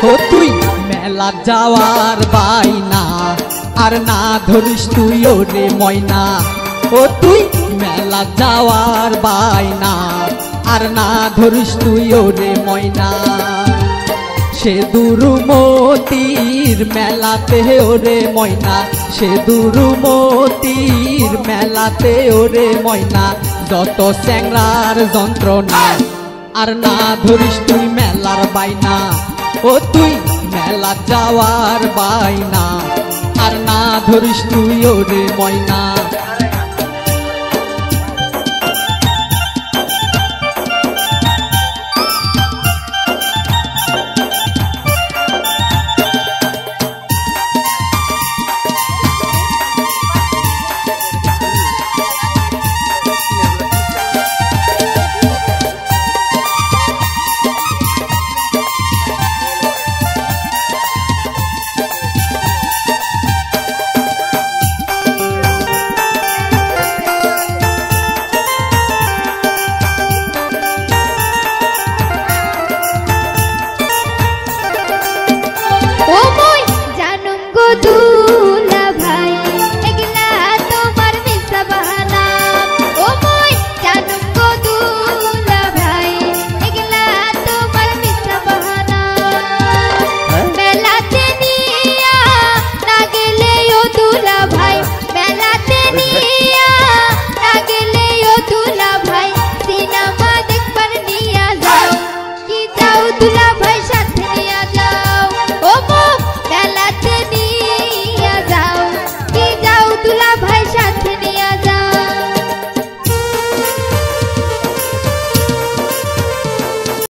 ও তুই মেলা যাওয়ার বাইনা আর না ধরিস তুই ওরে ময়না ও তুই মেলা যাওয়ার বাইনা আর না ধরিস তুই ওরে ময়না সে দুরুমতির মেলাতে ওরে ময়না সে দুরুমতির মেলাতে ওরে ময়না যত স্যাংরার যন্ত্রণা আর না ধরিস তুই মেলার বাইনা ও তুই মেলা যাওয়ার বাইনা আর না ধরিস তুই ওরে ময়না